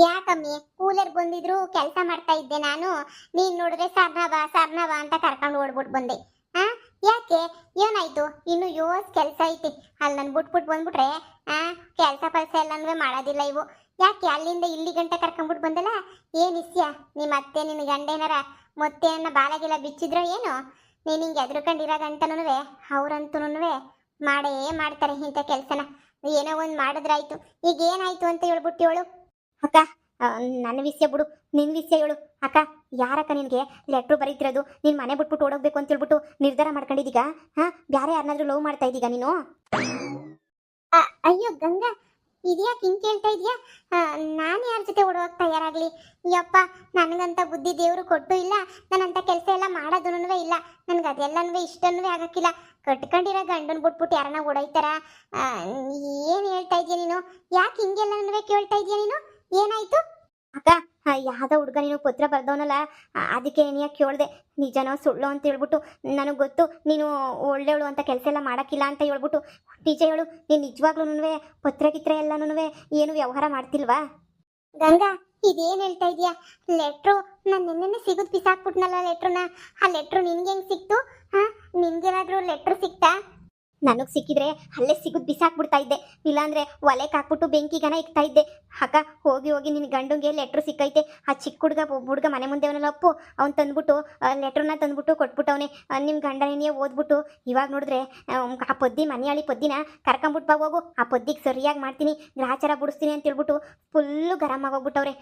ಯಾಕಮ್ಮಿ cooler ಬಂದಿದ್ರು ಕೆಲಸ ಮಾಡ್ತಾ ಇದ್ದೆ ನಾನು. ನೀನ್ ನೋಡಿದ್ರೆ ಸರ್ನವ ಅಂತ ಕರ್ಕೊಂಡು ಓಡ್ಬಿಟ್ಟು ಬಂದೆ. ಆ ಯಾಕೆ ಏನಾಯ್ತು? ಇನ್ನು ಯೋಸ್ ಕೆಲಸ ಐತಿ ಅಲ್ಲಿ ನನ್ ಬಿಟ್ಬಿಟ್ಟು ಬಂದ್ಬಿಟ್ರೆ ಕೆಲಸ ಪಲ್ಸ ಎಲ್ಲನೂ ಮಾಡೋದಿಲ್ಲ ಇವು. ಯಾಕೆ ಅಲ್ಲಿಂದ ಇಲ್ಲಿ ಗಂಟೆ ಕರ್ಕೊಂಡ್ಬಿಟ್ಟು ಬಂದಲ್ಲ? ಏನ್ ಇಸ್ಯ ನಿಮ್ಮ ಅತ್ತೆ ನಿನ್ನ ಗಂಡೇನಾರ ಮೊತ್ತೆಯನ್ನ ಬಾಲಗಿಲ್ಲ ಬಿಚ್ಚಿದ್ರೋ ಏನು? ನೀನ್ ಹಿಂಗೆ ಎದ್ರುಕೊಂಡಿರೋ ಗಂಟನೂ ಅವ್ರಂತೂ ಮಾಡೇ ಮಾಡ್ತಾರೆ ಇಂಥ ಕೆಲಸನ. ಏನೋ ಒಂದು ಮಾಡಿದ್ರಾಯ್ತು. ಈಗ ಏನಾಯ್ತು ಅಂತ ಹೇಳ್ಬಿಟ್ಟು ಹೇಳು ಅಕ್ಕ. ನನ್ನ ವಿಷಯ ಬಿಡು, ನಿನ್ನ ವಿಷಯ ಹೇಳು ಅಕ್ಕ. ಯಾರಕ್ಕ ನಿನಗೆ ಲೆಟ್ರು ಬರೀತಿರೋದು? ನೀನು ಮನೆ ಬಿಟ್ಬಿಟ್ಟು ಓಡೋಗ್ಬೇಕು ಅಂತ ಹೇಳ್ಬಿಟ್ಟು ನಿರ್ಧಾರ ಮಾಡ್ಕೊಂಡಿದ್ದೀಗ? ಬೇರೆ ಯಾರನ್ನಾದ್ರೂ ಲವ್ ಮಾಡ್ತಾ ಇದ್ದೀಗ ನೀನು? ಅಯ್ಯೋ ಗಂಗಾ, ಇದ್ಯಾಕೆ ಹಿಂಗೆ ಕೇಳ್ತಾ ಇದೆಯಾ? ನಾನು ಯಾರ ಜೊತೆ ಓಡೋಗಕ್ಕೆ ತಯಾರಾಗಲಿ? ಯಪ್ಪ, ನನಗಂತ ಬುದ್ಧಿ ದೇವರು ಕೊಟ್ಟು ಇಲ್ಲ. ನಾನಂತ ಕೆಲಸ ಎಲ್ಲ ಮಾಡೋದೂ ಇಲ್ಲ. ನನಗೆ ಅದೆಲ್ಲನೂ ಇಷ್ಟನೂ ಆಗಕ್ಕಿಲ್ಲ. ಕಟ್ಕೊಂಡಿರೋ ಗಂಡನ ಬಿಟ್ಬಿಟ್ಟು ಯಾರನ್ನ ಓಡೈತಾರ? ಏನು ಹೇಳ್ತಾ ಇದೀಯ ನೀನು? ಯಾಕೆ ಹಿಂಗೆಲ್ಲನೂ ಕೇಳ್ತಾ ಇದೀಯ ನೀನು? ಏನಾಯ್ತು ಅಕ್ಕ? ಯಾವ್ದೋ ಹುಡುಗ ನೀನು ಪತ್ರ ಬರ್ದವನಲ್ಲ, ಅದಕ್ಕೆ ನೀನು ಕೇಳ್ದೆ ನಿಜನೋ ಸುಳ್ಳು ಅಂತ ಹೇಳ್ಬಿಟ್ಟು. ನನಗೆ ಗೊತ್ತು ನೀನು ಒಳ್ಳೆಯವಳು ಅಂತ ಕೆಲಸ ಎಲ್ಲ ಮಾಡೋಕ್ಕಿಲ್ಲ ಅಂತ ಹೇಳ್ಬಿಟ್ಟು. ನಿಜ ಹೇಳು, ನೀನು ನಿಜವಾಗ್ಲೂ ಪತ್ರ ಗಿತ್ರ ಎಲ್ಲನೂ ಏನು ವ್ಯವಹಾರ ಮಾಡ್ತಿಲ್ವಾ? ಗಂಗಾ, ಇದೇನು ಹೇಳ್ತಾ ಇದೀಯಾ? ಲೆಟ್ರು ನಾನು ನಿನ್ನೆ ಸಿಗೋದು ಬಿಸಾಕ್ಬಿಟ್ನಲ್ಲ ಲೆಟ್ರನ್ನ. ಆ ಲೆಟ್ರು ನಿನ್ಗೆ ಹೆಂಗೆ ಸಿಕ್ತು? ನಿನ್ಗೇನಾದ್ರೂ ಲೆಟ್ರ್ ಸಿಕ್ತಾ? ನನಗೆ ಸಿಕ್ಕಿದ್ರೆ ಅಲ್ಲೇ ಸಿಗೋದು ಬಿಸಾಕ್ಬಿಡ್ತಾ ಇದ್ದೆ, ಇಲ್ಲಾಂದ್ರೆ ಒಲೆಗೆ ಹಾಕ್ಬಿಟ್ಟು ಬೆಂಕಿಗನ ಇಕ್ತಾ ಇದ್ದೆ. ಅಕ್ಕ, ಹೋಗಿ ಹೋಗಿ ನಿನ್ನ ಗಂಡಂಗೆ ಲೆಟ್ರ್ ಸಿಕ್ಕೈತೆ. ಆ ಚಿಕ್ಕ ಹುಡುಗ ಮನೆ ಮುಂದೆ ಅವನೆಲ್ಲ ಅಪ್ಪು ಅವ್ನು ತಂದ್ಬಿಟ್ಟು ಲೆಟ್ರನ್ನ ತಂದ್ಬಿಟ್ಟು ಕೊಟ್ಬಿಟ್ಟವನೆ. ನಿಮ್ಮ ಗಂಡನೇ ಓದ್ಬಿಟ್ಟು ಇವಾಗ ನೋಡಿದ್ರೆ ಆ ಪೊದ್ದಿ ಮನೆಯಾಳಿ ಪೊದ್ದಿನ ಕರ್ಕೊಂಬಿಟ್ಟು ಹೋಗು, ಆ ಪೊದ್ದಿಗೆ ಸರಿಯಾಗಿ ಮಾಡ್ತೀನಿ, ಗ್ರಾಚಾರ ಬಿಡಿಸ್ತೀನಿ ಅಂತ ಹೇಳ್ಬಿಟ್ಟು ಫುಲ್ಲು ಗರಂ ಆಗೋಗ್ಬಿಟ್ಟವ್ರೆ.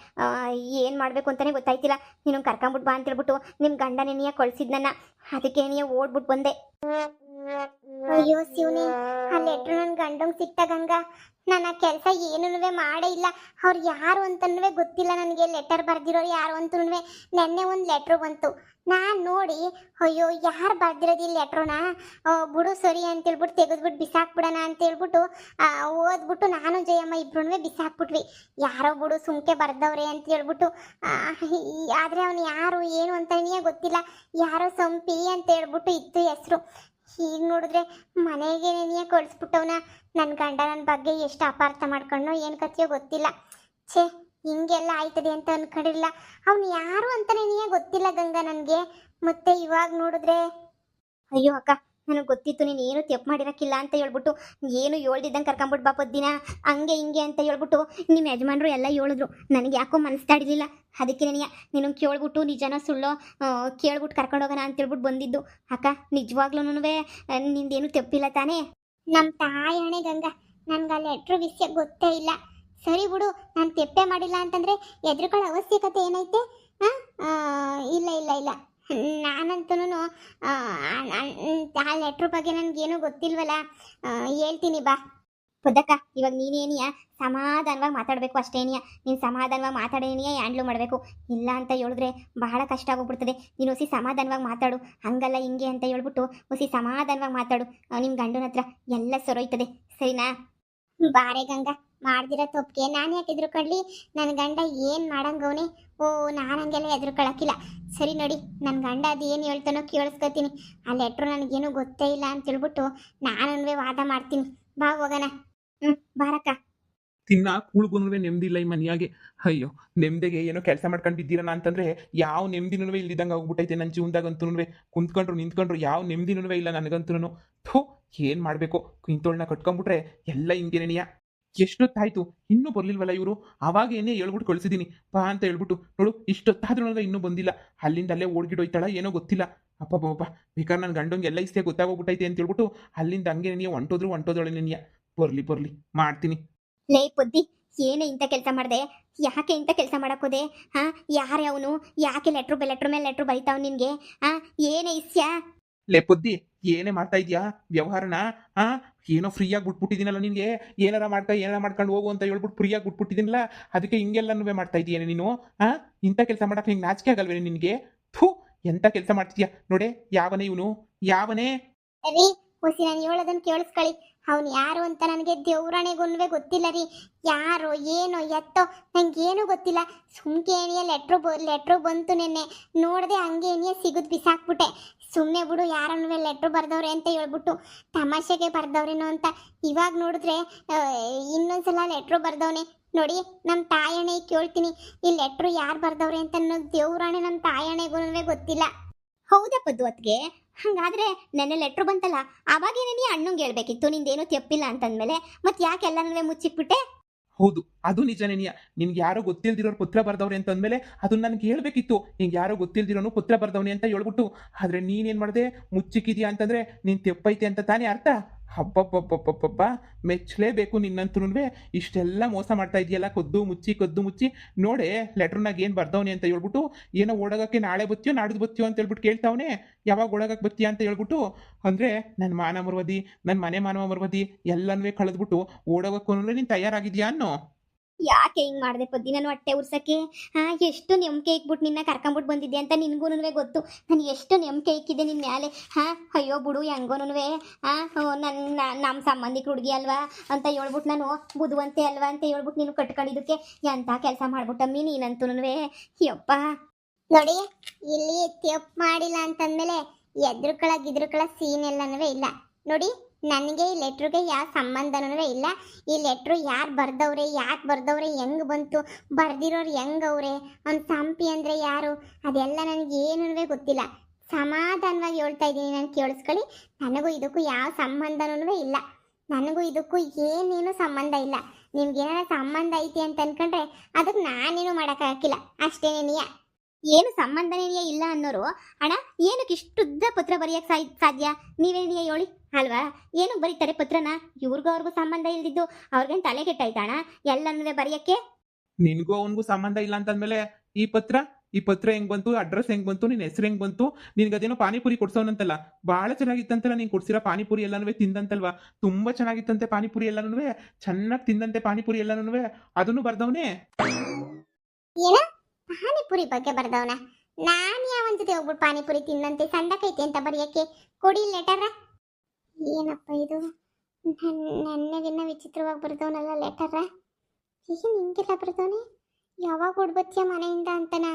ಏನು ಮಾಡಬೇಕು ಅಂತಲೇ ಗೊತ್ತಾಯ್ತಿಲ್ಲ. ನೀನು ಕರ್ಕೊಂಬಿಟ್ಟು ಬಾ ಅಂತ ಹೇಳ್ಬಿಟ್ಟು ನಿಮ್ಮ ಗಂಡನೇ ಕಳಿಸಿದ್ ನನ್ನ. ಅದಕ್ಕೆ ನೀ ಓಡ್ಬಿಟ್ಟು ಬಂದೆ. ಅಯ್ಯೋ ಶಿವನೇ, ಆ ಲೆಟ್ರ್ ನನ್ನ ಗಂಡಂಗೆ ಸಿಕ್ತ ಗಂಗಾ. ನಾನು ಆ ಕೆಲಸ ಏನೂ ಮಾಡೇ ಇಲ್ಲ. ಅವ್ರು ಯಾರು ಅಂತನೂ ಗೊತ್ತಿಲ್ಲ ನನಗೆ. ಲೆಟರ್ ಬರ್ದಿರೋರು ಯಾರು ಅಂತನೂ. ನೆನ್ನೆ ಒಂದು ಲೆಟ್ರು ಬಂತು, ನಾನು ನೋಡಿ ಅಯ್ಯೋ ಯಾರು ಬರ್ದಿರೋದು ಈ ಲೆಟ್ರನ್ನ, ಬಿಡು ಸರಿ ಅಂತೇಳ್ಬಿಟ್ಟು ತೆಗೆದ್ಬಿಟ್ಟು ಬಿಸಾಕ್ಬಿಡೋಣ ಅಂತೇಳ್ಬಿಟ್ಟು ಓದ್ಬಿಟ್ಟು ನಾನು ಜಯಮ್ಮ ಇಬ್ರು ಬಿಸಾಕ್ಬಿಟ್ವಿ. ಯಾರೋ ಬಿಡು ಸುಮ್ಕೆ ಬರ್ದವ್ರೆ ಅಂತ ಹೇಳ್ಬಿಟ್ಟು. ಆದರೆ ಅವನು ಯಾರು ಏನು ಅಂತನೇ ಗೊತ್ತಿಲ್ಲ. ಯಾರೋ ಸಂಪಿ ಅಂತ ಹೇಳ್ಬಿಟ್ಟು ಇತ್ತು ಹೆಸರು. ಈಗ ನೋಡಿದ್ರೆ ಮನೆಗೆ ಕಳಿಸ್ಬಿಟ್ಟವನ. ನನ್ನ ಗಂಡ ನನ್ನ ಬಗ್ಗೆ ಎಷ್ಟು ಅಪಾರ್ಥ ಮಾಡ್ಕೊಂಡು ಏನು ಕಥೆಯೋ ಗೊತ್ತಿಲ್ಲ. ಛೇ, ಹಿಂಗೆಲ್ಲ ಆಯ್ತದೆ ಅಂತ ಅನ್ಕೊಂಡಿಲ್ಲ. ಅವನು ಯಾರು ಅಂತಲೇ ಗೊತ್ತಿಲ್ಲ ಗಂಗಾ ನನಗೆ. ಮತ್ತೆ ಇವಾಗ ನೋಡಿದ್ರೆ ಅಯ್ಯೋ ಅಕ್ಕ, ನನಗೆ ಗೊತ್ತಿತ್ತು ನೀನು ಏನು ತಪ್ಪು ಮಾಡಿರಕ್ಕಿಲ್ಲ ಅಂತ ಹೇಳ್ಬಿಟ್ಟು. ಏನು ಹೇಳ್ದಿದ್ದಂಗೆ ಕರ್ಕೊಂಬಿಟ್ಟು ಬಾ ಪೊದ್ದಿನ ಹಂಗೆ ಹಿಂಗೆ ಅಂತ ಹೇಳ್ಬಿಟ್ಟು ನಿಮ್ಮ ಯಜಮಾನರು ಎಲ್ಲ ಹೇಳಿದ್ರು. ನನಗೆ ಯಾಕೋ ಮನಸ್ಸು ತಾಡಿಲಿಲ್ಲ. ಅದಕ್ಕೆ ನೀನು ಕೇಳ್ಬಿಟ್ಟು ನಿಜನ ಸುಳ್ಳೋ ಕೇಳ್ಬಿಟ್ಟು ಕರ್ಕೊಂಡೋಗೋಣ ಅಂತೇಳ್ಬಿಟ್ಟು ಬಂದಿದ್ದು. ಅಕ್ಕ, ನಿಜವಾಗ್ಲೂ ನಿಂದೇನು ತಪ್ಪಿಲ್ಲ ತಾನೇ? ನಮ್ಮ ತಾಯಿ ಹಣೆ ಗಂಗಾ, ನನ್ಗೆ ಆ ಲೆಟ್ರ್ ವಿಷಯ ಗೊತ್ತೇ ಇಲ್ಲ. ಸರಿ ಬಿಡು, ನಾನು ತೆಪ್ಪೆ ಮಾಡಿಲ್ಲ ಅಂತಂದರೆ ಎದುರುಗಳ ಅವಶ್ಯಕತೆ ಏನೈತೆ? ಇಲ್ಲ ಇಲ್ಲ ಇಲ್ಲ, ನಾನಂತೂ ಆ ಲೆಟ್ರ್ ಬಗ್ಗೆ ನನಗೇನು ಗೊತ್ತಿಲ್ವಲ್ಲ. ಹೇಳ್ತೀನಿ ಬಾ ಪುದ್ದಕ್ಕ. ಇವಾಗ ನೀನೇನಿಯ ಸಮಾಧಾನವಾಗಿ ಮಾತಾಡಬೇಕು ಅಷ್ಟೇನಿಯ. ನೀನು ಸಮಾಧಾನವಾಗಿ ಮಾತಾಡೇನಿಯ ಹ್ಯಾಂಡ್ಲು ಮಾಡಬೇಕು. ಇಲ್ಲ ಅಂತ ಹೇಳಿದ್ರೆ ಬಹಳ ಕಷ್ಟ ಆಗೋಗ್ಬಿಡ್ತದೆ. ನೀನು ಹೊಸಿ ಸಮಾಧಾನವಾಗಿ ಮಾತಾಡು, ಹಂಗಲ್ಲ ಹಿಂಗೆ ಅಂತ ಹೇಳ್ಬಿಟ್ಟು ಹೊಸಿ ಸಮಾಧಾನವಾಗಿ ಮಾತಾಡು. ನಿಮ್ಮ ಗಂಡನ ಹತ್ರ ಎಲ್ಲ ಸೊರೋಯ್ತದೆ, ಸರಿನಾ? ಬಾರೆ ಗಂಗಾ, ಮಾಡ್ದಿರೋ ತಪ್ಪಿಗೆ ನಾನು ಯಾಕೆ ಎದುರುಕೊಳ್ಳಿ? ನನ್ನ ಗಂಡ ಏನು ಮಾಡಂಗವನೇ? ನಾನು ಹಂಗೆಲ್ಲ ಎದುರುಕೊಳ್ಳೋಕ್ಕಿಲ್ಲ. ಸರಿ ನೋಡಿ, ನನ್ನ ಗಂಡ ಅದು ಏನು ಹೇಳ್ತಾನೋ ಕೇಳಿಸ್ಕೊತೀನಿ. ಆ ಲೆಟ್ರು ನನಗೇನು ಗೊತ್ತೇ ಇಲ್ಲ ಅಂತ ಹೇಳ್ಬಿಟ್ಟು ನಾನೂ ವಾದ ಮಾಡ್ತೀನಿ. ಬಾ ಹೋಗೋಣ. ಬಾರಕ್ಕ. ತಿನ್ನ ಕೂಳು ಬಂದ್ರೆ ನೆಮ್ಮದಿ ಇಲ್ಲ ಈ ಮನೆಯಾಗೆ. ಅಯ್ಯೋ, ನೆಮ್ಮದಿಗೆ ಏನೋ ಕೆಲಸ ಮಾಡ್ಕೊಂಡು ಬಿದ್ದೀರಲ್ಲ ಅಂತಂದ್ರೆ ಯಾವ ನೆಮ್ಮದಿನೂ ಇಲ್ದಿದ್ದಂಗೆ ಆಗ್ಬಿಟ್ಟೈತೆ ನನ್ನ ಜೀವನದಾಗಂತೂ. ಕುಂತ್ಕೊಂಡ್ರು ನಿಂತ್ಕೊಂಡ್ರು ಯಾವ ನೆಮ್ಮದಿನೂ ಇಲ್ಲ ನನಗಂತೂ. ಥೋ, ಏನು ಮಾಡಬೇಕು? ಇಂಥೋಳನ್ನ ಕಟ್ಕೊಂಡ್ಬಿಟ್ರೆ ಎಲ್ಲ ಹಿಂಗೇನೆಯ. ಎಷ್ಟೊತ್ತಾಯ್ತು ಇನ್ನೂ ಬರಲಿಲ್ವಲ್ಲ ಇವರು? ಅವಾಗ ಏನೇ ಹೇಳ್ಬಿಟ್ಟು ಕಳಿಸಿದ್ದೀನಿ ಬಾ ಅಂತ ಹೇಳ್ಬಿಟ್ಟು. ನೋಡು, ಇಷ್ಟೊತ್ತಾದ್ರೂ ಇನ್ನೂ ಬಂದಿಲ್ಲ. ಅಲ್ಲಿಂದ ಅಲ್ಲೇ ಓಡ್ಗಿಡೋಯ್ತಾಳ ಏನೋ ಗೊತ್ತಿಲ್ಲ. ಅಪ್ಪ ಬೇಕಾದ್ರೆ ನನ್ನ ಗಂಡಂಗೆ ಎಲ್ಲ ಇಷ್ಟೇ ಗೊತ್ತಾಗೋಗ್ಬಿಟ್ಟೈತೆ ಅಂತ ಹೇಳ್ಬಿಟ್ಟು ಅಲ್ಲಿಂದ ಹಂಗೆ ನೆನೆಯ ಹೊಂಟೋದೊಳೆ ನೆನೆಯ. ಬರ್ಲಿ ಮಾಡ್ತೀನಿ. ಲೇ ಪುದ್ದಿ, ಏನೇ ಇಂಥ ಕೆಲಸ ಮಾಡಿದೆ? ಯಾಕೆ ಇಂಥ ಕೆಲಸ ಮಾಡೋಕೋದೆ? ಯಾರು ಅವನು? ಯಾಕೆ ಲೆಟ್ರು ಮೇಲೆ ಲೆಟ್ರು ಬರೀತಾವ್ ನಿನಗೆ? ಏನೇ ಇಸ್ಯ? ಲೇ ಪುದ್ದಿ, ಏನೇ ಮಾಡ್ತಾ ಇದೀಯಾ ವ್ಯವಹಾರನ? ಏನೋ ಫ್ರೀಯಾಗಿ ಬಿಟ್ಬಿಟ್ಟಿದ್ದೀನಲ್ಲ ನಿನಗೆ. ಏನಾರ ಮಾಡ್ಕೊಂಡು ಹೋಗು ಅಂತ ಹೇಳ್ಬಿಟ್ಟು ಫ್ರೀಯಾಗಿ ಬಿಟ್ಬಿಟ್ಟಿದ್ದೀನಲ್ಲ, ಅದಕ್ಕೆ ಹಿಂಗೆಲ್ಲನೂ ಮಾಡ್ತಾ ಇದೀಯೇನೆ ನೀನು? ಇಂಥ ಕೆಲಸ ಮಾಡಕ್ಕೆ ಹಿಂಗೆ ನಾಚಿಕೆ ಆಗಲ್ವೇ ನಿನಗೆ? ಥೂ, ಎಂಥ ಕೆಲಸ ಮಾಡ್ತಿದ್ಯಾ ನೋಡೆ. ಯಾವನೇ ಇವನು? ಯಾವನೇ? ರೀ ಹುಸಿ, ನಾನು ಹೇಳೋದನ್ನು ಕೇಳಿಸ್ಕೊಳ್ಳಿ. ಅವನು ಯಾರು ಅಂತ ನನಗೆ ದೇವ್ರಾಣೆಗೊನ್ವೆ ಗೊತ್ತಿಲ್ಲ ರೀ. ಯಾರು ಏನೋ ಎತ್ತೋ ನಂಗೇನು ಗೊತ್ತಿಲ್ಲ. ಸುಮ್ಕೆ ಏನಿಯ ಲೆಟ್ರು ಬಂತು ನೆನ್ನೆ, ನೋಡದೆ ಹಂಗೆ ಏನಿಯ ಸಿಗುದು ಬಿಸಾಕ್ಬಿಟ್ಟೆ. ಸುಮ್ಮನೆ ಬಿಡು, ಯಾರನ್ನುವೆ ಲೆಟ್ರು ಬರ್ದವ್ರೆ ಅಂತ ಹೇಳ್ಬಿಟ್ಟು ತಮಾಷೆಗೆ ಬರ್ದವ್ರೇನೋ ಅಂತ. ಇವಾಗ ನೋಡಿದ್ರೆ ಇನ್ನೊಂದ್ಸಲ ಲೆಟ್ರು ಬರ್ದವನೆ. ನೋಡಿ ನಮ್ಮ ತಾಯಣೆ ಕೇಳ್ತೀನಿ, ಈ ಲೆಟ್ರು ಯಾರು ಬರ್ದವ್ರೆ ಅಂತ ಅನ್ನೋದು ದೇವ್ರಾಣೆ ನಮ್ಮ ತಾಯಣೆಗೂ ಗೊತ್ತಿಲ್ಲ. ಹೌದಾ ಪದ್ದು ಅತ್ಗೆ? ಹಂಗಾದ್ರೆ ನೆನ್ನೆ ಲೆಟ್ರು ಬಂತಲ್ಲ, ಅವಾಗೇನೆ ನೀ ಅಣ್ಣಂಗೆ ಹೇಳ್ಬೇಕಿತ್ತು ನಿಂದೇನು ತಪ್ಪಿಲ್ಲ ಅಂತಂದ್ಮೇಲೆ. ಮತ್ತೆ ಯಾಕೆ ಎಲ್ಲನೂ ಮುಚ್ಚಿಕ್ಬಿಟ್ಟೆ? ಹೌದು, ಅದು ನಿಜನೇನಿಯ. ನಿನ್ಗೆ ಯಾರೋ ಗೊತ್ತಿಲ್ದಿರೋರು ಪತ್ರ ಬರ್ದವ್ರೆ ಅಂತಂದ್ಮೇಲೆ ಅದನ್ನ ನನಗೆ ಹೇಳ್ಬೇಕಿತ್ತು. ನಿಂಗೆ ಯಾರೋ ಗೊತ್ತಿಲ್ದಿರೋನು ಪತ್ರ ಬರ್ದವ್ನೆ ಅಂತ ಹೇಳ್ಬಿಟ್ಟು. ಆದ್ರೆ ನೀನೇನ್ ಮಾಡ್ದೆ, ಮುಚ್ಚಿಕ್ಕಿದ್ಯಾ ಅಂತಂದ್ರೆ ನೀನ್ ತೆಪ್ಪೈತೆ ಅಂತ ತಾನೇ ಅರ್ಥ. ಹಬ್ಬಬ್ಬಬ್ಬಬ್ಬಬ್ಬ, ಮೆಚ್ಚಲೇಬೇಕು ನಿನ್ನಂತೂ. ಇಷ್ಟೆಲ್ಲ ಮೋಸ ಮಾಡ್ತಾ ಇದೆಯಲ್ಲ, ಕದ್ದು ಮುಚ್ಚಿ ನೋಡೆ ಲೆಟ್ರ್ನಾಗ ಏನು ಬರ್ದವನಿ ಅಂತ ಹೇಳ್ಬಿಟ್ಟು. ಏನೋ ಓಡೋಗಕ್ಕೆ ನಾಳೆ ಬತ್ತೀಯೋ ನಾಡ್ದು ಬತ್ತೀಯೋ ಅಂತ ಹೇಳ್ಬಿಟ್ಟು ಕೇಳ್ತಾವನೆ. ಯಾವಾಗ ಓಡೋಗಕ್ಕೆ ಬತ್ತೀಯ ಅಂತ ಹೇಳ್ಬಿಟ್ಟು. ಅಂದರೆ ನನ್ನ ಮಾನ ಮರ್ವದಿ, ನನ್ನ ಮನೆ ಮಾನವ ಮರ್ವದಿ ಎಲ್ಲನೂ ಕಳೆದ್ಬಿಟ್ಟು ಓಡೋಗಕ್ಕೂ ನೀನು ತಯಾರಾಗಿದ್ಯಾ ಅನ್ನೋ. ಯಾಕೆ ಹಿಂಗ್ ಮಾಡಿದೆ ಪದ್ದಿ? ನಾನು ಹೊಟ್ಟೆ ಉರ್ಸಕ್ಕೆ ಎಷ್ಟು ನೆಮ್ಕೆ ಇಕ್ಬಿಟ್ಟು ನಿನ್ನ ಕರ್ಕೊಂಬಿಟ್ಟು ಬಂದಿದ್ದೆ ಅಂತ ನಿನ್ಗೂ ಗೊತ್ತು. ನಾನು ಎಷ್ಟು ನೆಮ್ಕೆ ಇಕ್ಕಿದ್ದೆ ನಿನ್ನ ಮ್ಯಾಲೆ. ಅಯ್ಯೋ ಬಿಡು, ಹೆಂಗೋನು ನಮ್ಮ ಸಂಬಂಧಿಕರು ಹುಡುಗಿ ಅಲ್ವಾ ಅಂತ ಹೇಳ್ಬಿಟ್ಟು ನಾನು ಬುದ್ಧಿವಂತೆ ಅಲ್ವಾ ಅಂತ ಹೇಳ್ಬಿಟ್ಟು ನೀನು ಕಟ್ಕೊಂಡಿದ್ದಕ್ಕೆ ಎಂಥ ಕೆಲಸ ಮಾಡ್ಬಿಟ್ಟಮ್ಮಿ ನೀನಂತೂ. ಯಪ್ಪ ನೋಡಿ, ಇಲ್ಲಿ ತಪ್ಪು ಮಾಡಿಲ್ಲ ಅಂತಂದ್ಮೇಲೆ ಎದ್ರುಕಳ ಸೀನ್ ಎಲ್ಲನೂ ಇಲ್ಲ. ನೋಡಿ, ನನಗೆ ಈ ಲೆಟ್ರಿಗೆ ಯಾವ ಸಂಬಂಧನೂ ಇಲ್ಲ. ಈ ಲೆಟ್ರು ಯಾರು ಬರ್ದವ್ರೆ, ಯಾಕೆ ಬರ್ದವ್ರೆ, ಹೆಂಗೆ ಬಂತು, ಬರ್ದಿರೋರು ಹೆಂಗವ್ರೆ, ಅವ್ನು ಸಂಪಿ ಅಂದರೆ ಯಾರು, ಅದೆಲ್ಲ ನನಗೆ ಏನೂ ಗೊತ್ತಿಲ್ಲ. ಸಮಾಧಾನವಾಗಿ ಹೇಳ್ತಾ ಇದ್ದೀನಿ, ನಾನು ಕೇಳಿಸ್ಕೊಳ್ಳಿ. ನನಗೂ ಇದಕ್ಕೂ ಯಾವ ಸಂಬಂಧನೂ ಇಲ್ಲ. ನನಗೂ ಇದಕ್ಕೂ ಏನೇನು ಸಂಬಂಧ ಇಲ್ಲ. ನಿಮ್ಗೇನಾರ ಸಂಬಂಧ ಐತಿ ಅಂತ ಅನ್ಕೊಂಡ್ರೆ ಅದಕ್ಕೆ ನಾನೇನು ಮಾಡೋಕ್ಕಾಗಿಲ್ಲ ಅಷ್ಟೇನೇನಿಯ. ಏನು ಸಂಬಂಧನೇ ಇಲ್ಲ ಅನ್ನೋರು ಅಣ್ಣ ಏನಕ್ಕೆ ಇಷ್ಟುದ್ದ ಪತ್ರ ಬರೆಯಕ್ಕೆ ಸಾಧ್ಯ? ನೀವೇನಿಯ ಹೇಳಿ ಅಲ್ವಾ? ಏನು ಬರೀತಾರೆ ಪತ್ರನ? ಇವ್ರಿಗೂ ಅವ್ರಿಗೂ ಸಂಬಂಧ ಇಲ್ದಿದ್ದು ಅವ್ರಿಗೇನು ತಲೆ ಕೆಟ್ಟಾಯ್ತಣ್ಣ ಎಲ್ಲನೂ ಬರೆಯಕ್ಕೆ? ನಿನಗೂ ಅವನಿಗೂ ಸಂಬಂಧ ಇಲ್ಲ ಅಂತಂದ್ಮೇಲೆ ಈ ಪತ್ರ ಹೆಂಗ್ ಬಂತು, ಅಡ್ರೆಸ್ ಹೆಂಗ್ ಬಂತು, ನಿನ್ನ ಹೆಸರು ಹೆಂಗ್ ಬಂತು? ನಿನ್ಗದೇನೋ ಪಾನಿಪುರಿ ಕೊಡ್ಸೋನಂತಲ್ಲ, ಭಾಳ ಚೆನ್ನಾಗಿತ್ತಂತಲ್ಲ ನೀನು ಕೊಡ್ಸಿರೋ ಪಾನಿಪುರಿ ಎಲ್ಲನೂ ತಿಂದಂತಲ್ವಾ? ತುಂಬಾ ಚೆನ್ನಾಗಿತ್ತಂತೆ ಪಾನಿಪುರಿ ಎಲ್ಲನೂ, ಚೆನ್ನಾಗಿ ತಿಂದಂತೆ ಪಾನಿಪುರಿ ಎಲ್ಲನೂ. ಅದನ್ನು ಬರ್ದವನೇ. ಏನ ಪಾನಿಪುರಿ ಬಗ್ಗೆ ಬರ್ದವನ? ನಾನು ಯಾವನ್ ಜೊತೆ ಹೋಗ್ಬಿಟ್ಟು ಪಾನಿಪುರಿ ತಿನ್ನಂತೆ ಸಂಡಕೈತಿ ಅಂತ ಬರೆಯಕ್ಕೆ? ಕೊಡಿ ಲೆಟರ. ಏನಪ್ಪ ಇದು, ನನ್ನಗಿನ್ನ ವಿಚಿತ್ರವಾಗಿ ಬರ್ದವನಲ್ಲ ಲೆಟರ. ಏನು ಹಿಂಗೆಲ್ಲ ಬರ್ದವನೆ? ಯಾವಾಗ ಹೊಡ್ಬತ್ಯ ಮನೆಯಿಂದ ಅಂತನ?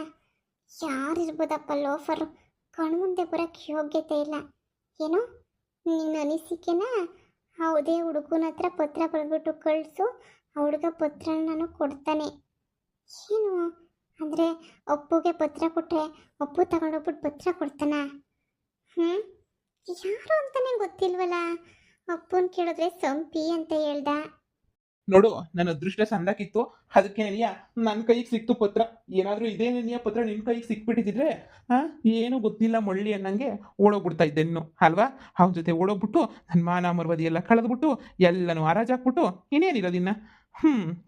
ಯಾರಿರ್ಬೋದಪ್ಪ ಲೋಫರು? ಕಣ್ಮುಂದೆ ಬರೋಕ್ಕೆ ಯೋಗ್ಯತೆ ಇಲ್ಲ. ಏನು ನಿನ್ನ ಅನಿಸಿಕೆನಾ? ಹೌದೇ, ಹುಡುಗನ ಹತ್ರ ಪತ್ರ ಬರೆದ್ಬಿಟ್ಟು ಕಳಿಸು, ಆ ಹುಡುಗ ಪತ್ರನ ನಾನು ಕೊಡ್ತಾನೆ. ಏನು ಅಂದರೆ ಅಪ್ಪುಗೆ ಪತ್ರ ಕೊಟ್ಟರೆ ಅಪ್ಪು ತಗೊಂಡೋಗ್ಬಿಟ್ಟು ಪತ್ರ ಕೊಡ್ತಾನ? ಯಾರು ಅಂತಾನೆ ಗೊತ್ತಿಲ್ವಲ್ಲ. ಅಪ್ಪನ ಕೇಳಿದ್ರೆ ಸಂಪಿ ಅಂತ ಹೇಳ್ದ. ನೋಡು, ನನ್ನ ಅದೃಷ್ಟ ಸಂದಾಕಿತ್ತು, ಅದಕ್ಕೆ ನನ್ನ ಕೈಗೆ ಸಿಕ್ತು ಪತ್ರ. ಏನಾದರೂ ಇದೇನೇನಿಯ ಪತ್ರ ನಿನ್ನ ಕೈಗೆ ಸಿಕ್ಬಿಟ್ಟಿದ್ರೆ ಏನು ಗೊತ್ತಿಲ್ಲ ಮೊಳ್ಳಿ ಅನ್ನಂಗೆ ಓಡೋಗ್ಬಿಡ್ತಾ ಇದ್ದೆ ಇನ್ನು ಅಲ್ವಾ? ಅವನ ಜೊತೆ ಓಡೋಗ್ಬಿಟ್ಟು ನನ್ನ ಮಾನ ಮರ್ವದಿ ಎಲ್ಲ ಕಳೆದ್ಬಿಟ್ಟು ಎಲ್ಲನೂ ಹರಾಜಾಕ್ಬಿಟ್ಟು ಇನ್ನೇನಿರೋದಿನ್ನ.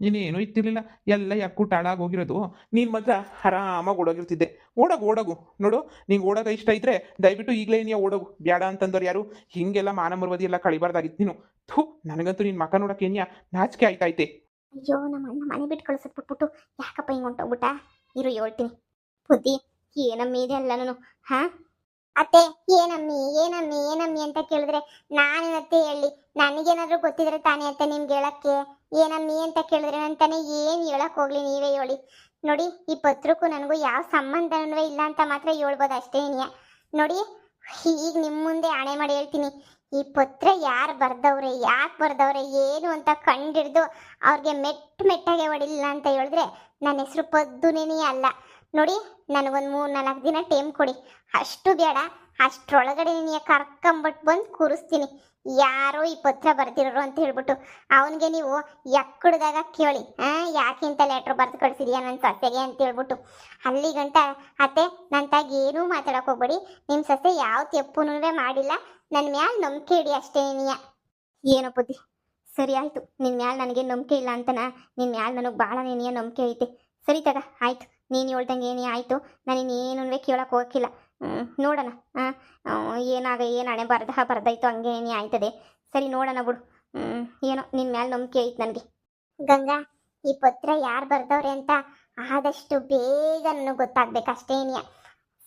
ಇನ್ನೇನು ಇತ್ತಿರಲಿಲ್ಲ, ಎಲ್ಲ ಯಾಕೂಟ ಹಾಳಾಗೋಗಿರೋದು. ನೀನು ಮಾತ್ರ ಆರಾಮಾಗಿ ಓಡೋಗಿರ್ತಿದ್ದೆ. ಓಡೋಗು ನೋಡು, ನಿಂಗೆ ಓಡೋಗ ಇಷ್ಟ ಇದ್ರೆ ದಯವಿಟ್ಟು ಈಗಲೇ ನೀನು ಓಡೋಗು. ಬೇಡ ಅಂತಂದವ್ರು ಯಾರು? ಹಿಂಗೆಲ್ಲ ಮಾನ ಮರ್ವದಿ ಎಲ್ಲ ಕಳಿಬಾರ್ದಾಗಿತ್ತು ನೀನು. ನನಗಂತೂ ನಿನ್ನ ಮಕ್ಕ ನೋಡೋಕೆ ನಾಚಿಕೆ ಆಯ್ತೈತೆ. ಅಯ್ಯೋ, ನಮ್ಮ ಅಣ್ಣ ಮನೆ ಬಿಟ್ಟು ಕಳಿಸ್ಬಿಟ್ಬಿಟ್ಟು ಯಾಕಪ್ಪ ಹಿಂಗೆ ಹೊಂಟೋಗ್ಬಿಟ್ಟ? ಇರು ಹೇಳ್ತೀನಿ. ಬುದ್ಧಿ ಏನಮ್ಮಿ ಇದೆ ಎಲ್ಲನೂ. ಅತ್ತೆ ಏನಮ್ಮಿ ಅಂತ ಕೇಳಿದ್ರೆ ನಾನೇನತ್ತೆ ಹೇಳಿ? ನನಗೇನಾದ್ರೂ ಗೊತ್ತಿದ್ರೆ ತಾನೇ ಅಂತ ನಿಮ್ಗೆ ಹೇಳಕ್ಕೆ. ಏನಮ್ಮಿ ಅಂತ ಕೇಳಿದ್ರೆ ನಂತಾನೆ ಏನು ಹೇಳಕ್ ಹೋಗ್ಲಿ, ನೀವೇ ಹೇಳಿ. ನೋಡಿ, ಈ ಪತ್ರಕ್ಕೂ ನನಗೂ ಯಾವ ಸಂಬಂಧನೂ ಇಲ್ಲ ಅಂತ ಮಾತ್ರ ಹೇಳ್ಬೋದು ಅಷ್ಟೇನಿಯ. ನೋಡಿ, ಈಗ ನಿಮ್ಮ ಮುಂದೆ ಆಣೆ ಮಾಡಿ ಹೇಳ್ತೀನಿ, ಈ ಪತ್ರ ಯಾರು ಬರ್ದವ್ರೆ, ಯಾಕೆ ಬರ್ದವ್ರೆ, ಏನು ಅಂತ ಕಂಡಿಡ್ದು ಅವ್ರಿಗೆ ಮೆಟ್ಟಾಗೆ ಹೊಡಿಲಿಲ್ಲ ಅಂತ ಹೇಳಿದ್ರೆ ನನ್ನ ಹೆಸರು ಪದ್ದುನೇನೇ ಅಲ್ಲ. ನೋಡಿ, ನನಗೊಂದು 3-4 ದಿನ ಟೈಮ್ ಕೊಡಿ. ಅಷ್ಟು ಬೇಡ, ಅಷ್ಟರೊಳಗಡೆ ನೀನು ಕರ್ಕೊಂಬಿಟ್ಟು ಬಂದು ಕೂರಿಸ್ತೀನಿ. ಯಾರೋ ಈ ಪತ್ರ ಬರ್ದಿರೋರು ಅಂತ ಹೇಳ್ಬಿಟ್ಟು ಅವನಿಗೆ ನೀವು ಎಕ್ಕಡ್ದಾಗ ಕೇಳಿ, ಯಾಕಿಂತ ಲೆಟ್ರ್ ಬರೆದು ಕಳಿಸಿದ್ಯಾ ನನ್ನ ಸೊಸೆಗೆ ಅಂತ ಹೇಳ್ಬಿಟ್ಟು. ಅಲ್ಲಿ ಗಂಟ ಅತ್ತೆ ನನ್ನ ತಾಗ ಏನೂ ಮಾತಾಡೋಕೆ ಹೋಗ್ಬೇಡಿ. ನಿಮ್ಮ ಸೊಸೆ ಯಾವ ತಪ್ಪುನೂ ಮಾಡಿಲ್ಲ, ನನ್ನ ಮ್ಯಾಲೆ ನಂಬಿಕೆ ಇಡಿ ಅಷ್ಟೇ ನೀಯ. ಏನೋ ಬುದ್ಧಿ, ಸರಿ ಆಯಿತು. ನಿನ್ನ ಮ್ಯಾಲೆ ನನಗೆ ನಂಬಿಕೆ ಇಲ್ಲ ಅಂತನ? ನಿನ್ನ ಮ್ಯಾಲೆ ನನಗೆ ಭಾಳ ನೀನಿಯ ನಂಬಿಕೆ ಐತೆ. ಸರಿ ತಗ, ಆಯಿತು, ನೀನು ಹೇಳ್ದಂಗೆ ಏನೇ ಆಯಿತು. ನಾನು ಇನ್ನೇನು ಕೇಳೋಕೆ ಹೋಗಿಲ್ಲ. ನೋಡೋಣ ಏನು ಹಣೆ ಬರ್ದಾಯ್ತು ಹಂಗೆ ಏನೇ ಆಯ್ತದೆ. ಸರಿ ನೋಡೋಣ ಬಿಡು. ಏನೋ ನಿನ್ನ ಮ್ಯಾಲೆ ನಂಬಿಕೆ ಐತೆ ನನಗೆ. ಗಂಗಾ, ಈ ಪತ್ರ ಯಾರು ಬರ್ದವ್ರೆ ಅಂತ ಆದಷ್ಟು ಬೇಗ ನನಗೆ ಗೊತ್ತಾಗ್ಬೇಕು ಅಷ್ಟೇನಿಯ.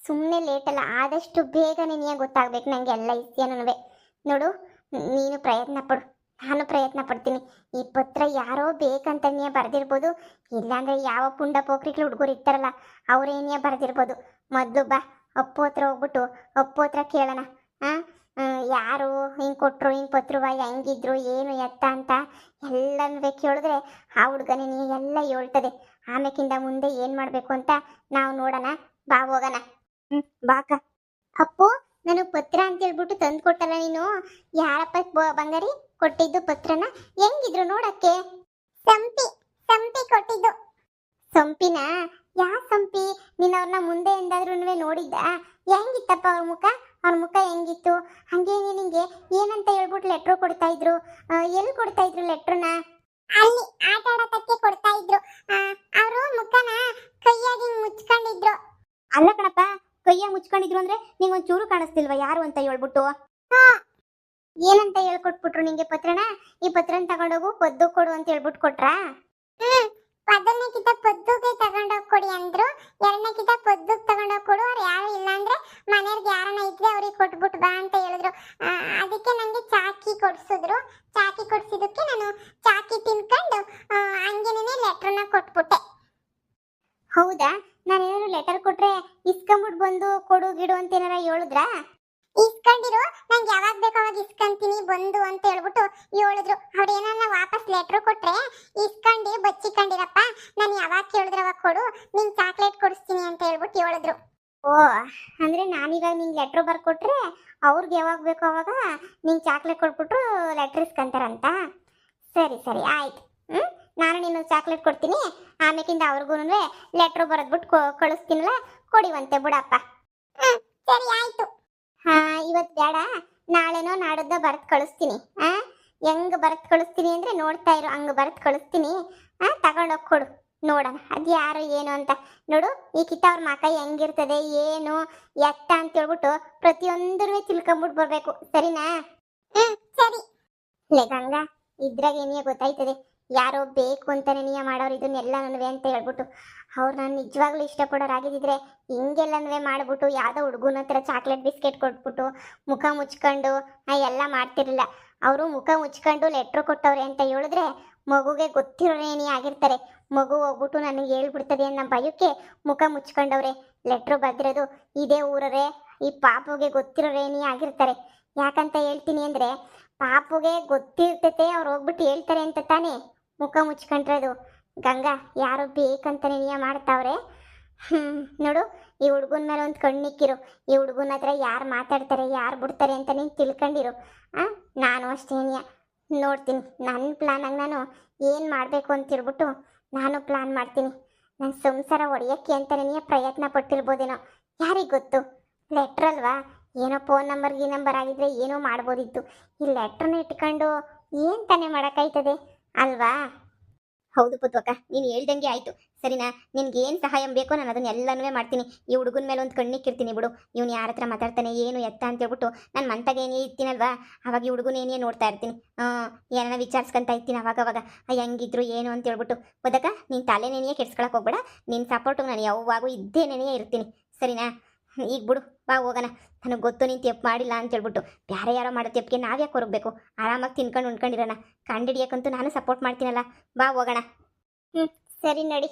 ಸುಮ್ಮನೆ ಲೇಟಲ್ಲ, ಆದಷ್ಟು ಬೇಗ ನೀನು ಗೊತ್ತಾಗ್ಬೇಕು ನನಗೆ ಎಲ್ಲ ಇಸ್ಯನೂ. ನೋಡು, ನೀನು ಪ್ರಯತ್ನ ಪಡು, ನಾನು ಪ್ರಯತ್ನ ಪಡ್ತೀನಿ. ಈ ಪತ್ರ ಯಾರೋ ಬೇಕಂತ ನೀ ಬರೆದಿರ್ಬೋದು, ಇಲ್ಲಾಂದರೆ ಯಾವ ಪುಂಡ ಪೋಖ್ರಿಗಳು ಹುಡುಗರು ಇರ್ತಾರಲ್ಲ ಅವರೇನೇ ಬರೆದಿರ್ಬೋದು. ಮೊದಲು ಬಾ, ಅಪ್ಪು ಹತ್ರ ಹೋಗ್ಬಿಟ್ಟು ಅಪ್ಪು ಹತ್ರ ಕೇಳೋಣ. ಯಾರು ಹಿಂಗೆ ಕೊಟ್ಟರು ಹಿಂಗೆ ಪತ್ರುವ ಹೆಂಗಿದ್ರು ಏನು ಎತ್ತ ಅಂತ ಎಲ್ಲನೂ ಕೇಳಿದ್ರೆ ಆ ಹುಡುಗನೇ ಎಲ್ಲ ಹೇಳ್ತದೆ. ಆಮೇಕಿಂದ ಮುಂದೆ ಏನು ಮಾಡಬೇಕು ಅಂತ ನಾವು ನೋಡೋಣ. ಬಾ ಹೋಗೋಣ. ಬಾಕ. ಅಪ್ಪು, ನನಗೆ ಪತ್ರ ಅಂತ ಹೇಳ್ಬಿಟ್ಟು ತಂದು ಕೊಟ್ಟಲ್ಲ ನೀನು. ಯಾರಪ್ಪ ಬಂಗಾರಿ ಕೊಟ್ಟಿದ್ದು ಪತ್ರನ? ಹೆಂಗಿದ್ರು ನೋಡಕ್ಕೆ? ಸಂಪಿ ಸಂಪಿ ಕೊಟ್ಟಿದ್ದು. ಸಂಪಿನ? ಯಾ ಸಂಪಿ? ನೀನು ಅವ್ರನ್ನ ಮುಂದೆ ಎಂದಾದ್ರೂ ನೋಡಿದ್ದ? ಹೆಂಗಿತ್ತಪ್ಪ ಅವ್ರ ಮುಖ ಹೆಂಗಿತ್ತು? ಹಂಗೆ ನಿನಗೆ ಏನಂತ ಹೇಳ್ಬಿಟ್ಟು ಲೆಟ್ರು ಕೊಡ್ತಾ ಇದ್ರು? ಎಲ್ಲಿ ಕೊಡ್ತಾ ಇದ್ರು ಲೆಟ್ರನ್ನ? ಅಲ್ಲಿ ಆಟ ಆಡೋದಕ್ಕೆ ಕೊಡ್ತಾ ಇದ್ರು. ಅವರು ಮುಖನ ಕೈಯಾಗಿ ಮುಚ್ಕೊಂಡಿದ್ರು. ಅಲ್ಲ ಕಣಪ್ಪ, ಕೈಯಾಗಿ ಮುಚ್ಕೊಂಡಿದ್ರು ಅಂದ್ರೆ ನಿಂಗೊಂದು ಚೂರು ಕಾಣಿಸ್ತಿಲ್ವಾ ಯಾರು ಅಂತ ಹೇಳ್ಬಿಟ್ಟು? ಏನಂತ ಹೇಳ್ಕೊಟ್ಬಿಟ್ರು ನಿಂಗೆ ಪತ್ರನ? ಈ ಪತ್ರನ ತಗೊಂಡೋಗು ಪದ್ದು ಕೊಡು ಅಂತ ಹೇಳ್ಬಿಟ್ಟು ಕೊಟ್ರಾ? ಪದನೇ ಕಿತ ಪದ್ದುಗೆ ತಗೊಂಡೋಗಿ ಕೊಡಿ ಅಂದ್ರು. ಎರಡನೇ ಕಿತ ಪದ್ದುಗೆ ತಗೊಂಡೋಗಿ ಕೊಡು, ಅವ್ರು ಯಾರು ಇಲ್ಲ ಅಂದ್ರೆ ಮನೆಯವ್ರಿಗೆ ಯಾರನ್ನ ಇದ್ರೆ ಅವ್ರಿಗೆ ಕೊಟ್ಬಿಟ್ಟು ಬಾ ಅಂತ ಹೇಳಿದ್ರು. ಅದಕ್ಕೆ ನಂಗೆ ಚಾಕಿ ಕೊಡ್ಸಿದ್ರು. ಚಾಕಿ ಕೊಡ್ಸಿದಕ್ಕೆ ನಾನು ಚಾಕಿ ತಿನ್ಕೊಂಡು ಹಂಗೇನೆ ಲೆಟ್ರನ್ನ ಕೊಟ್ಬಿಟ್ಟೆ. ಹೌದಾ? ನಾನೇನಾದ್ರು ಲೆಟರ್ ಕೊಟ್ರೆ ಇಸ್ಕೊಂಬಿಟ್ಟು ಬಂದು ಕೊಡು ಗಿಡು ಅಂತ ಏನಾರ ಹೇಳಿದ್ರಾ? ಇಸ್ಕೊಂಡಿರು, ನಂಗೆ ಯಾವಾಗ ಬೇಕು ಅವಾಗ ಇಸ್ಕೊಂತೀನಿ ಬಂದು ಅಂತ ಹೇಳ್ಬಿಟ್ಟು ಹೇಳಿದ್ರು. ಅವ್ರು ಏನಾರ ವಾಪಸ್ ಲೆಟ್ರ್ ಕೊಟ್ರೆ ಇಸ್ಕೊಂಡು ಬಚ್ಚಿಕೊಂಡಿರಪ್ಪ, ನಾನು ಯಾವಾಗ ಕೇಳಿದ್ರೆ ಅವಾಗ ಕೊಡು, ನಿಂಗೆ ಚಾಕ್ಲೇಟ್ ಕೊಡಿಸ್ತೀನಿ ಅಂತ ಹೇಳ್ಬಿಟ್ಟು ಹೇಳಿದ್ರು. ಓ, ಅಂದ್ರೆ ನಾನೀಗ ನಿಂಗೆ ಲೆಟ್ರ್ ಬರ್ಕೊಟ್ರೆ ಅವ್ರಿಗೆ ಯಾವಾಗ ಬೇಕೋ ಅವಾಗ ನಿಂಗೆ ಚಾಕ್ಲೇಟ್ ಕೊಟ್ಬಿಟ್ರು ಲೆಟ್ರ್ ಇಸ್ಕೊಂತಾರಂತ? ಸರಿ ಸರಿ ಆಯ್ತು. ನಾನು ನಿನ್ನ ಚಾಕ್ಲೇಟ್ ಕೊಡ್ತೀನಿ, ಆಮೇಕಿಂದ ಅವ್ರಿಗೂ ಲೆಟ್ರ್ ಬರೆದ್ಬಿಟ್ಟು ಕಳಿಸ್ತೀನಲ್ಲ, ಕೊಡಿವಂತೆ ಬಿಡಪ್ಪ. ಸರಿ ಆಯ್ತು. ಇವತ್ತು ಬೇಡ, ನಾಳೆನೋ ನಾಡದ್ದ ಬರೆದು ಕಳಿಸ್ತೀನಿ. ಹೆಂಗ್ ಬರೆದು ಕಳಿಸ್ತೀನಿ ಅಂದ್ರೆ ನೋಡ್ತಾ ಇರು, ಹಂಗೆ ಬರೆದು ಕಳಿಸ್ತೀನಿ. ತಗೊಂಡೋಗಿ ಕೊಡು ನೋಡೋಣ ಅದು ಯಾರು ಏನು ಅಂತ. ನೋಡು, ಈ ಕಿತ್ತ ಅವ್ರ ಮಕ ಹೆಂಗಿರ್ತದೆ ಏನು ಎತ್ತ ಅಂತ ಹೇಳ್ಬಿಟ್ಟು ಪ್ರತಿಯೊಂದೂ ತಿಳ್ಕೊಂಬಿಟ್ಟು ಬರ್ಬೇಕು, ಸರಿನಾ? ಸರಿ. ಲೇ ಗಂಗಾ, ಇದ್ರಾಗ ಏನಿಯ ಗೊತ್ತಾಯ್ತದೆ ಯಾರೋ ಬೇಕು ಅಂತಾನೆ ನೀಯ ಮಾಡೋರು ಇದನ್ನೆಲ್ಲನೂ ಅಂತ ಹೇಳ್ಬಿಟ್ಟು. ಅವ್ರು ನಾನು ನಿಜವಾಗ್ಲೂ ಇಷ್ಟಪಡೋರಾಗಿದ್ದಿದ್ರೆ ಹಿಂಗೆಲ್ಲನೂ ಮಾಡಿಬಿಟ್ಟು ಯಾವುದೋ ಹುಡುಗನ ಹತ್ರ ಚಾಕ್ಲೇಟ್ ಬಿಸ್ಕೆಟ್ ಕೊಟ್ಬಿಟ್ಟು ಮುಖ ಮುಚ್ಕೊಂಡು ಎಲ್ಲ ಮಾಡ್ತಿರ್ಲಿಲ್ಲ. ಅವರು ಮುಖ ಮುಚ್ಕೊಂಡು ಲೆಟ್ರ್ ಕೊಟ್ಟವ್ರೆ ಅಂತ ಹೇಳಿದ್ರೆ ಮಗುಗೆ ಗೊತ್ತಿರೋನೇನಿ ಆಗಿರ್ತಾರೆ. ಮಗು ಹೋಗ್ಬಿಟ್ಟು ನನಗೆ ಹೇಳ್ಬಿಡ್ತದೆ ಅನ್ನೋ ಭಯಕ್ಕೆ ಮುಖ ಮುಚ್ಕೊಂಡವ್ರೆ. ಲೆಟ್ರು ಬರೆದಿರೋದು ಇದೇ ಊರರೇ, ಈ ಪಾಪುಗೆ ಗೊತ್ತಿರೋರೇನಿ ಆಗಿರ್ತಾರೆ. ಯಾಕಂತ ಹೇಳ್ತೀನಿ ಅಂದರೆ ಪಾಪುಗೆ ಗೊತ್ತಿರ್ತೈತೆ, ಅವ್ರು ಹೋಗ್ಬಿಟ್ಟು ಹೇಳ್ತಾರೆ ಅಂತ ತಾನೇ ಮುಖ ಮುಚ್ಕೊಂಡ್ರದು. ಗಂಗಾ, ಯಾರು ಬೇಕಂತಾನೆ ನೀಯ ಮಾಡ್ತಾವ್ರೆ. ನೋಡು, ಈ ಹುಡುಗನ ಮೇಲೆ ಒಂದು ಕಣ್ಣಿಕ್ಕಿರು. ಈ ಹುಡುಗನ ಹತ್ರ ಯಾರು ಮಾತಾಡ್ತಾರೆ ಯಾರು ಬಿಡ್ತಾರೆ ಅಂತ ನೀನು ತಿಳ್ಕೊಂಡಿರು. ನಾನು ಅಷ್ಟೇ ನೋಡ್ತೀನಿ, ನನ್ನ ಪ್ಲಾನಾಗಿ ನಾನು ಏನು ಮಾಡಬೇಕು ಅಂತಿರ್ಬಿಟ್ಟು ನಾನು ಪ್ಲಾನ್ ಮಾಡ್ತೀನಿ. ನನ್ನ ಸಂಸಾರ ಒಡೆಯೋಕ್ಕೆ ಅಂತಲೇ ನೀ ಪ್ರಯತ್ನ ಪಟ್ಟಿರ್ಬೋದೇನೋ, ಯಾರಿಗೆ ಗೊತ್ತು? ಲೆಟ್ರಲ್ವಾ, ಏನೋ ಫೋನ್ ನಂಬರ್ ಆಗಿದ್ರೆ ಏನೋ ಮಾಡ್ಬೋದಿತ್ತು. ಈ ಲೆಟ್ರನ್ನ ಇಟ್ಕೊಂಡು ಏನು ತಾನೇ ಮಾಡೋಕ್ಕಾಯ್ತದೆ ಅಲ್ವಾ? ಹೌದು ಪುತ್ವಕ್ಕ, ನೀನು ಹೇಳ್ದಂಗೆ ಆಯಿತು. ಸರಿನಾ? ನಿನ್ಗೆ ಏನು ಸಹಾಯ ಬೇಕೋ ನಾನು ಅದನ್ನೆಲ್ಲನೂ ಮಾಡ್ತೀನಿ. ಈ ಹುಡುಗನ ಮೇಲೆ ಒಂದು ಕಣ್ಣಿಕ್ಕಿರ್ತೀನಿ ಬಿಡು. ಇವನು ಯಾರ ಹತ್ರ ಮಾತಾಡ್ತಾನೆ ಏನು ಎತ್ತ ಅಂತ ಹೇಳ್ಬಿಟ್ಟು ನಾನು ಮಂತಾಗ ಏನೇ ಇರ್ತೀನಲ್ವಾ, ಅವಾಗ ಈ ಹುಡುಗನ ಏನೇ ನೋಡ್ತಾ ಇರ್ತೀನಿ. ಏನಾರ ವಿಚಾರಿಸ್ಕೊಂತ ಇರ್ತೀನಿ ಅವಾಗವಾಗ ಹೆಂಗಿದ್ರು ಏನು ಅಂತ ಹೇಳ್ಬಿಟ್ಟು. ಪದಕ, ನೀನು ತಲೆನೇನೆಯೇ ಕೆಡ್ಸ್ಕೊಳಕ್ಕೆ ಹೋಗ್ಬೇಡ. ನಿನ್ನ ಸಪೋರ್ಟಿಗೆ ನಾನು ಯಾವಾಗೂ ಇದ್ದೇನೇನೇ ಇರ್ತೀನಿ, ಸರಿನಾ? ಈಗ ಬಿಡು, ಬಾ ಹೋಗೋಣ. ನನಗೆ ಗೊತ್ತು ನೀನು ತೆಪ್ಪು ಮಾಡಿಲ್ಲ ಅಂತ ಹೇಳ್ಬಿಟ್ಟು. ಬೇರೆ ಯಾರೋ ಮಾಡೋ ತೆಪ್ಪಿಗೆ ನಾವ್ಯಾಕೆ ಹೊರಗಬೇಕು? ಆರಾಮಾಗಿ ತಿನ್ಕೊಂಡು ಉಣ್ಕೊಂಡಿರೋಣ. ಕಂಡಿಡಿಯೋಕ್ಕಂತೂ ನಾನು ಸಪೋರ್ಟ್ ಮಾಡ್ತೀನಲ್ಲ, ಬಾ ಹೋಗೋಣ. ಸರಿ ನಡಿ.